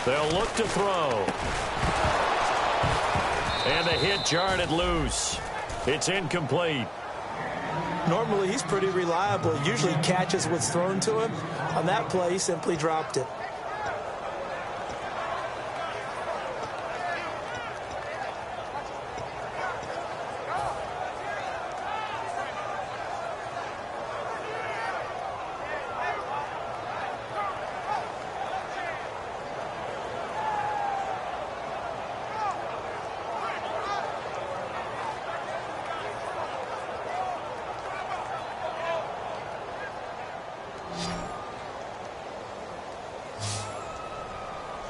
They'll look to throw. And the hit jarred it loose. It's incomplete. Normally, he's pretty reliable. Usually catches what's thrown to him. On that play, he simply dropped it.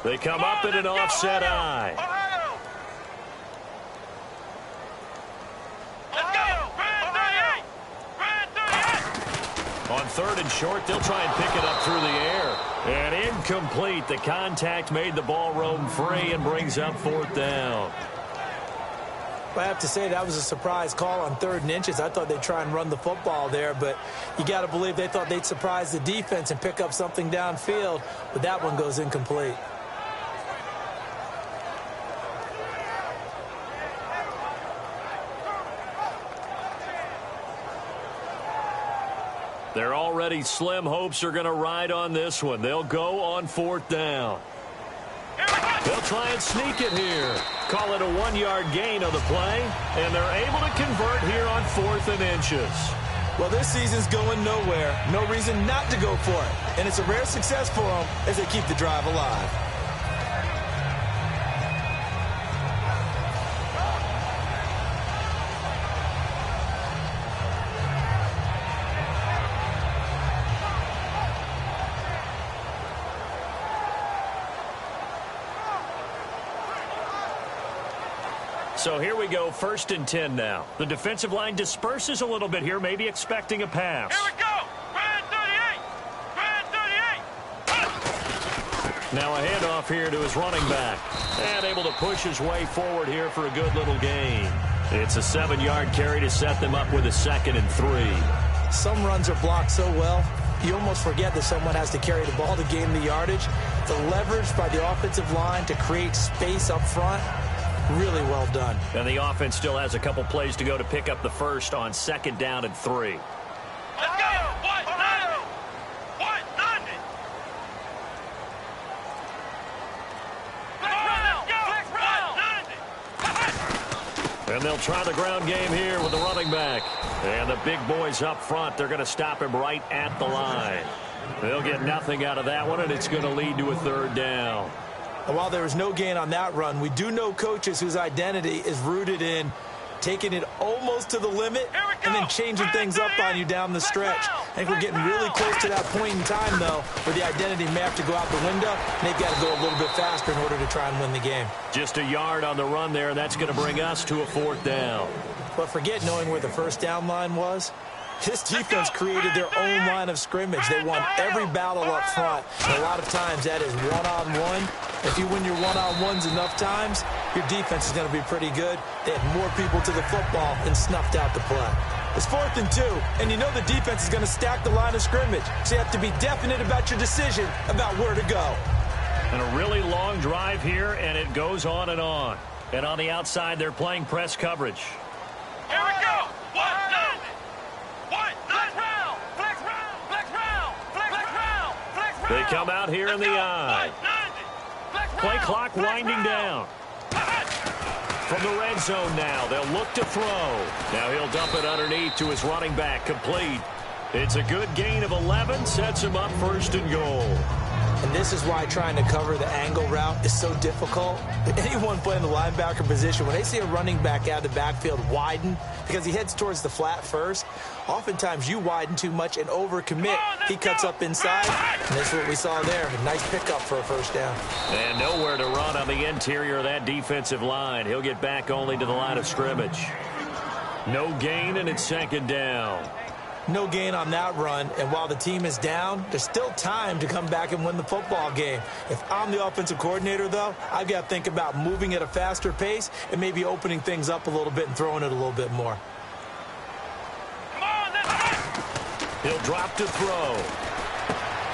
They come up in an offset eye. On 3rd and short, they'll try and pick it up through the air. And incomplete. The contact made the ball roam free and brings up 4th down. I have to say that was a surprise call on 3rd and inches. I thought they'd try and run the football there, but you got to believe they thought they'd surprise the defense and pick up something downfield, but that one goes incomplete. Their already slim hopes are going to ride on this one. They'll go on 4th down. They'll try and sneak it here. Call it a 1-yard gain on the play, and they're able to convert here on 4th and inches. Well, this season's going nowhere. No reason not to go for it. And it's a rare success for them as they keep the drive alive. So here we go, 1st and 10 now. The defensive line disperses a little bit here, maybe expecting a pass. Here we go. Brand 38. Now a handoff here to his running back. And able to push his way forward here for a good little gain. It's a 7-yard carry to set them up with a 2nd and 3. Some runs are blocked so well, you almost forget that someone has to carry the ball to gain the yardage. The leverage by the offensive line to create space up front, really well done. And the offense still has a couple plays to go to pick up the first on 2nd down and 3. Let's go. What? 90. What? 90. And they'll try the ground game here with the running back. And the big boys up front, they're going to stop him right at the line. They'll get nothing out of that one, and it's going to lead to a 3rd down. And while there was no gain on that run, we do know coaches whose identity is rooted in taking it almost to the limit and then changing things up on you down the stretch. I think we're getting really close to that point in time, though, where the identity may have to go out the window, and they've got to go a little bit faster in order to try and win the game. Just a yard on the run there, and that's going to bring us to a 4th down. But forget knowing where the 1st down line was. This defense created their own line of scrimmage. They won every battle up front. And a lot of times that is one-on-one. If you win your one-on-ones enough times, your defense is going to be pretty good. They had more people to the football and snuffed out the play. It's 4th and 2, and you know the defense is going to stack the line of scrimmage. So you have to be definite about your decision about where to go. And a really long drive here, and it goes on and on. And on the outside, they're playing press coverage. Here we go. What? 90. What? Flex round. Flex round. Flex round. Flex round. Flex round. They come out here in the eye. Play clock winding down. From the red zone now, they'll look to throw. Now he'll dump it underneath to his running back, complete. It's a good gain of 11, sets him up 1st and goal. And this is why trying to cover the angle route is so difficult. Anyone playing the linebacker position, when they see a running back out of the backfield widen, because he heads towards the flat first, oftentimes you widen too much and overcommit. He cuts up inside, and that's what we saw there. A nice pickup for a 1st down. And nowhere to run on the interior of that defensive line. He'll get back only to the line of scrimmage. No gain, and it's 2nd down. No gain on that run, and while the team is down, there's still time to come back and win the football game. If I'm the offensive coordinator, though, I've got to think about moving at a faster pace and maybe opening things up a little bit and throwing it a little bit more. He'll drop to throw.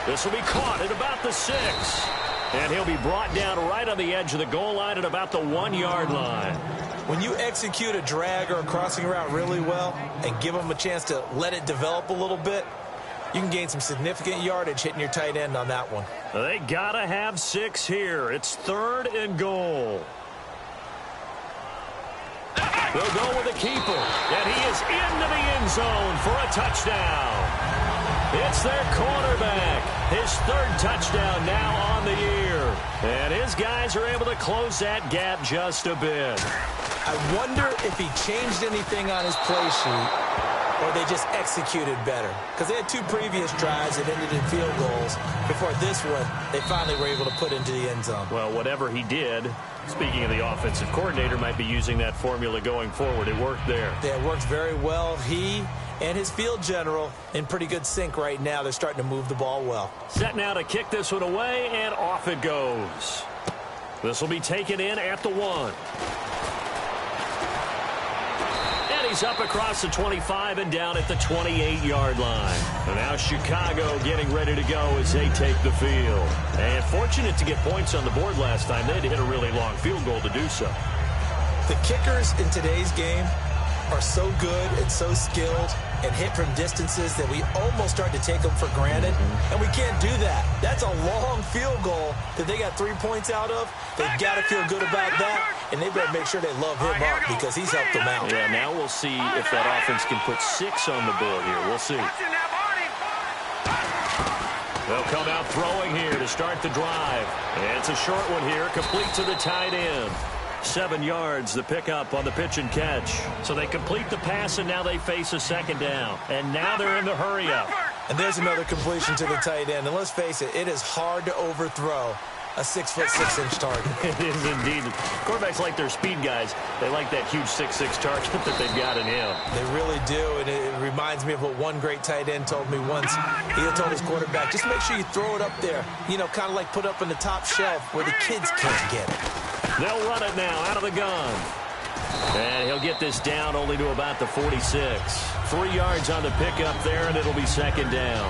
This will be caught at about the 6. And he'll be brought down right on the edge of the goal line at about the 1-yard line. When you execute a drag or a crossing route really well and give them a chance to let it develop a little bit, you can gain some significant yardage hitting your tight end on that one. They got to have 6 here. It's 3rd and goal. They'll go with a keeper, and he is into the end zone for a touchdown. It's their quarterback. His 3rd touchdown now on the year. And his guys are able to close that gap just a bit. I wonder if he changed anything on his play sheet or they just executed better. Because they had 2 previous drives that ended in field goals. Before this one, they finally were able to put into the end zone. Well, whatever he did, speaking of the offensive coordinator, might be using that formula going forward. It worked there. Yeah, it worked very well. He and his field general in pretty good sync right now. They're starting to move the ball well. Set now to kick this one away, and off it goes. This will be taken in at the 1. And he's up across the 25 and down at the 28-yard line. And now Chicago getting ready to go as they take the field. And fortunate to get points on the board last time. They had to hit a really long field goal to do so. The kickers in today's game are so good and so skilled and hit from distances that we almost start to take them for granted, and we can't do that. That's a long field goal that they got 3 points out of. They've got to feel good about that, and they better make sure they love him up because he's helped them out. Yeah, now we'll see if that offense can put 6 on the board here. We'll see. They'll come out throwing here to start the drive. And it's a short one here, complete to the tight end. 7 yards, the pickup on the pitch and catch. So they complete the pass, and now they face a second down. And now they're in the hurry-up. And there's another completion to the tight end. And let's face it is hard to overthrow a 6'6" target. It is indeed. Quarterbacks like their speed guys. They like that huge 6'6" target that they've got in him. They really do, and it reminds me of what one great tight end told me once. He told his quarterback, just make sure you throw it up there, you know, kind of like put up on the top shelf where the kids can't get it. They'll run it now out of the gun. And he'll get this down only to about the 46. 3 yards on the pickup there, and it'll be second down.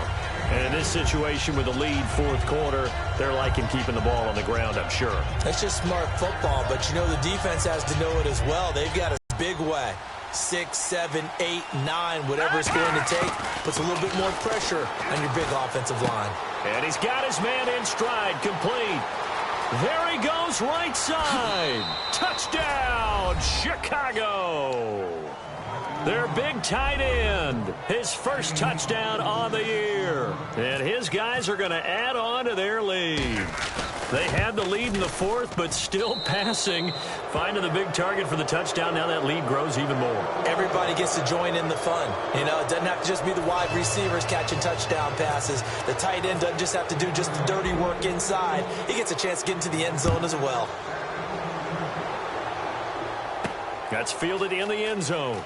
And in this situation with the lead fourth quarter, they're liking keeping the ball on the ground, I'm sure. That's just smart football, but you know the defense has to know it as well. They've got a big way. 6, 7, 8, 9, whatever it's going to take, puts a little bit more pressure on your big offensive line. And he's got his man in stride, complete. There he goes, right side. Touchdown, Chicago. Their big tight end, his first touchdown on the year. And his guys are going to add on to their lead. They had the lead in the fourth, but still passing. Finding the big target for the touchdown. Now that lead grows even more. Everybody gets to join in the fun. You know, it doesn't have to just be the wide receivers catching touchdown passes. The tight end doesn't just have to do just the dirty work inside. He gets a chance to get into the end zone as well. That's fielded in the end zone.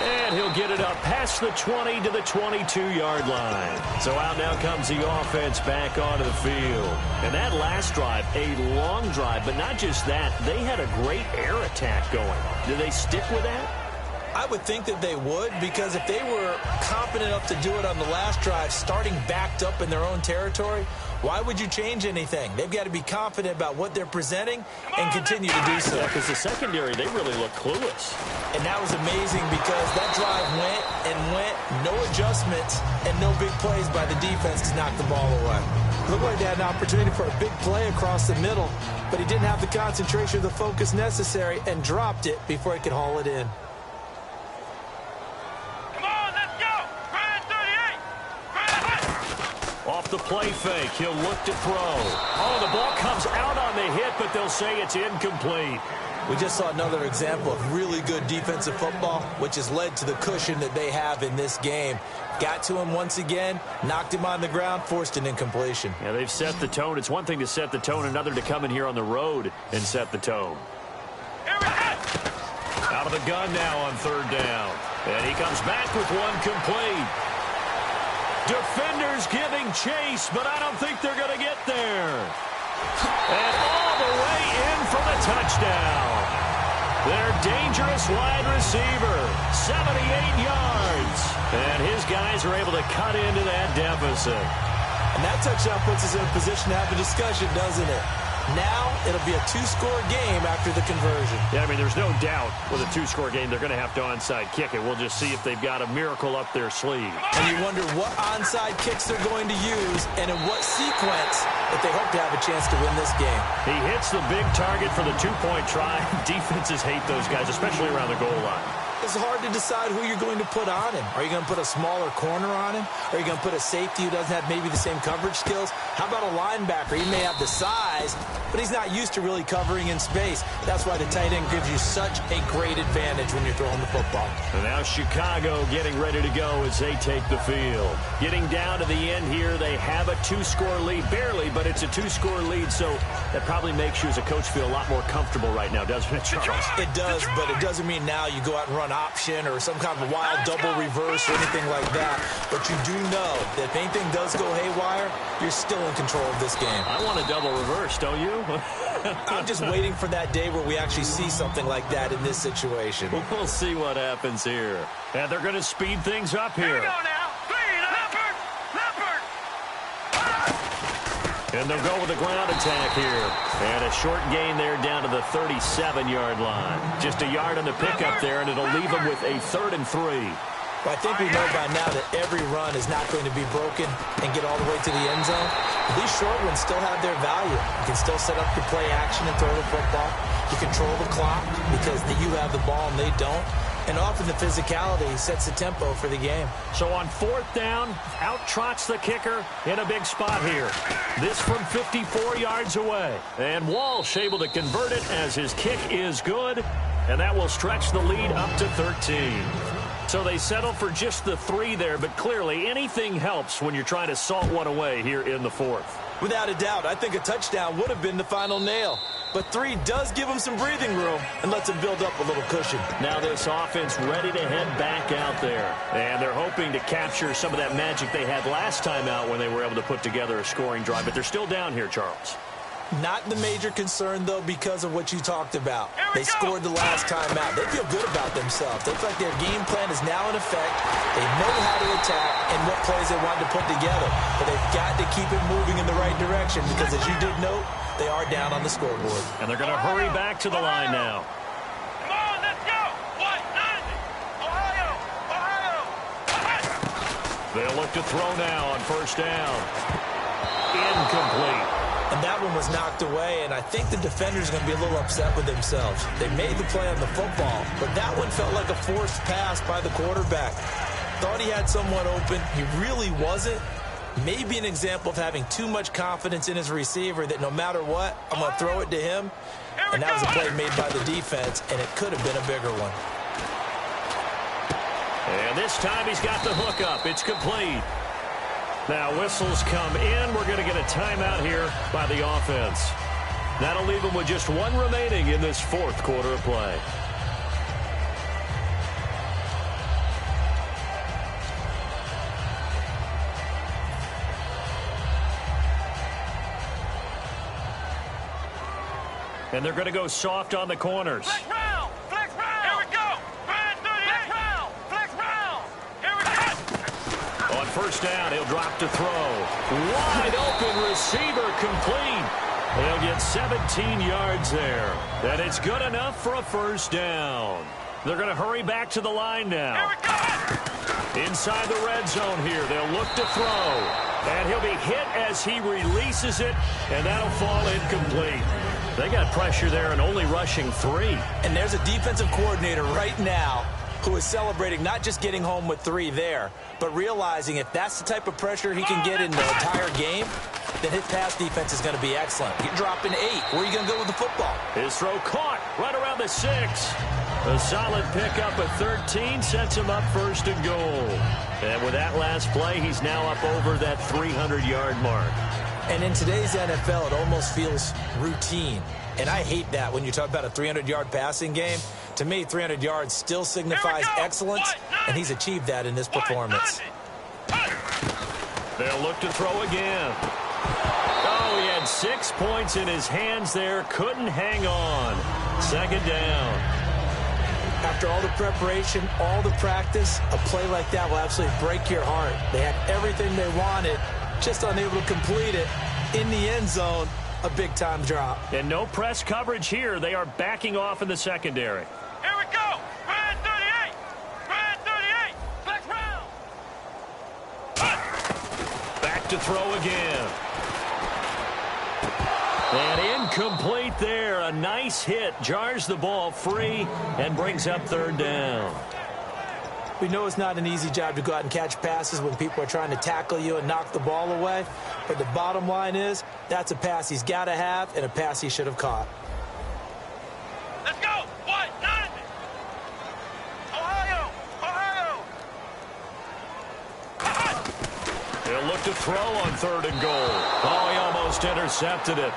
And he'll get it up past the 20 to the 22-yard line. So out now comes the offense back onto the field. And that last drive, a long drive, but not just that, they had a great air attack going. Do they stick with that? I would think that they would, because if they were confident enough to do it on the last drive, starting backed up in their own territory, why would you change anything? They've got to be confident about what they're presenting and continue to do so. Yeah, because the secondary, they really look clueless. And that was amazing because that drive went and went, no adjustments and no big plays by the defense to knock the ball away. Looked like they had an opportunity for a big play across the middle, but he didn't have the concentration or the focus necessary and dropped it before he could haul it in. Off the play fake, he'll look to throw. Oh, the ball comes out on the hit, but they'll say it's incomplete. We just saw another example of really good defensive football, which has led to the cushion that they have in this game. Got to him once again, knocked him on the ground, forced an incompletion. Yeah, they've set the tone. It's one thing to set the tone, another to come in here on the road and set the tone. Out of the gun now on third down. And he comes back with one complete. Defenders giving chase, but I don't think they're going to get there. And all the way in for the touchdown. Their dangerous wide receiver, 78 yards. And his guys are able to cut into that deficit. And that touchdown puts us in a position to have a discussion, doesn't it? Now it'll be a two-score game after the conversion. Yeah, I mean, there's no doubt with a two-score game they're going to have to onside kick it. We'll just see if they've got a miracle up their sleeve. And you wonder what onside kicks they're going to use and in what sequence if they hope to have a chance to win this game. He hits the big target for the two-point try. Defenses hate those guys, especially around the goal line. It's hard to decide who you're going to put on him. Are you going to put a smaller corner on him? Are you going to put a safety who doesn't have maybe the same coverage skills? How about a linebacker? He may have the size, but he's not used to really covering in space. That's why the tight end gives you such a great advantage when you're throwing the football. And now Chicago getting ready to go as they take the field. Getting down to the end here, they have a two-score lead. Barely, but it's a two-score lead, so that probably makes you as a coach feel a lot more comfortable right now, doesn't it, Charles? It does, but it doesn't mean now you go out and run option or some kind of a wild double reverse or anything like that. But you do know that if anything does go haywire, you're still in control of this game. I want a double reverse, don't you? I'm just waiting for that day where we actually see something like that in this situation. We'll see what happens here. And they're going to speed things up here. Here we go now. Leopard. And they'll go with the ground attack here. And a short gain there down to the 37-yard line. Just a yard on the pickup there, and it'll leave them with a 3rd and 3. Well, I think we know by now that every run is not going to be broken and get all the way to the end zone. These short ones still have their value. You can still set up your play action and throw the football. You control the clock because you have the ball and they don't. And often the physicality sets the tempo for the game. So on 4th down, out trots the kicker in a big spot here. This from 54 yards away. And Walsh able to convert it as his kick is good. And that will stretch the lead up to 13. So they settle for just the 3 there, but clearly anything helps when you're trying to salt one away here in the 4th. Without a doubt, I think a touchdown would have been the final nail. But 3 does give them some breathing room and lets them build up a little cushion. Now this offense ready to head back out there. And they're hoping to capture some of that magic they had last time out when they were able to put together a scoring drive. But they're still down here, Charles. Not the major concern, though, because of what you talked about. They scored the last time out. They feel good about themselves. They feel like their game plan is now in effect. They know how to attack and what plays they want to put together. But they've got to keep it moving in the right direction because, as you did note, they are down on the scoreboard. And they're going to hurry back to the line now. Come on, let's go. 1-0. Ohio. They'll look to throw now on 1st down. Incomplete. And that one was knocked away, and I think the defender's going to be a little upset with themselves. They made the play on the football, but that one felt like a forced pass by the quarterback. Thought he had someone open. He really wasn't. Maybe an example of having too much confidence in his receiver that no matter what, I'm going to throw it to him. And that was a play made by the defense, and it could have been a bigger one. And this time he's got the hook up. It's complete. Now whistles come in. We're going to get a timeout here by the offense. That'll leave them with just 1 remaining in this 4th quarter of play. And they're going to go soft on the corners. Flex round. Here we go. Flex round. Here we go. On 1st down, he'll drop to throw. Wide open receiver complete. He'll get 17 yards there. And it's good enough for a 1st down. They're going to hurry back to the line now. Here we go. Inside the red zone here, they'll look to throw. And he'll be hit as he releases it, and that'll fall incomplete. They got pressure there and only rushing 3. And there's a defensive coordinator right now who is celebrating not just getting home with 3 there, but realizing if that's the type of pressure he can get in the entire game, then his pass defense is going to be excellent. You're dropping 8. Where are you going to go with the football? His throw caught right around the 6. A solid pickup at 13 sets him up 1st and goal. And with that last play, he's now up over that 300-yard mark. And in today's NFL, it almost feels routine. And I hate that when you talk about a 300-yard passing game. To me, 300 yards still signifies excellence, and he's achieved that in this performance. They'll look to throw again. Oh, he had 6 points in his hands there. Couldn't hang on. 2nd down. After all the preparation, all the practice, a play like that will absolutely break your heart. They had everything they wanted, just unable to complete it. In the end zone, a big-time drop. And no press coverage here. They are backing off in the secondary. Here we go. Red 38. Flex round. Back to throw again. And incomplete there. A nice hit. Jars the ball free and brings up 3rd down. We know it's not an easy job to go out and catch passes when people are trying to tackle you and knock the ball away. But the bottom line is, that's a pass he's got to have and a pass he should have caught. Let's go. 1-0. Ohio. He'll look to throw on 3rd and goal. Oh, he almost intercepted it.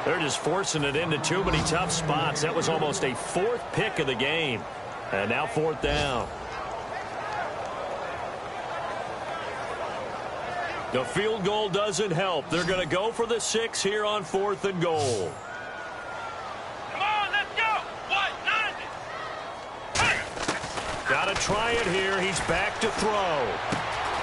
They're just forcing it into too many tough spots. That was almost a 4th pick of the game. And now 4th down. The field goal doesn't help. They're going to go for the 6 here on 4th and goal. Come on, let's go. 1-0. Got to try it here. He's back to throw.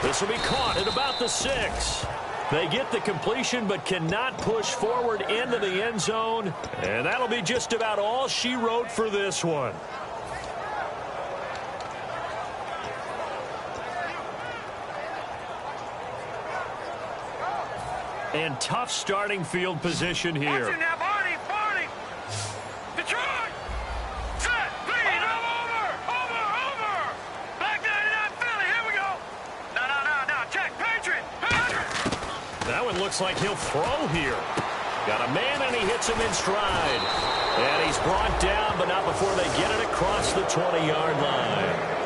This will be caught at about the 6. They get the completion but cannot push forward into the end zone. And that'll be just about all she wrote for this one. And tough starting field position here. Watch it now, Barney, Barney. Detroit. Set, clean, over. Back 99 Philly, here we go. No, check, Patriot. That one looks like he'll throw here. Got a man, and he hits him in stride. And he's brought down, but not before they get it across the 20-yard line.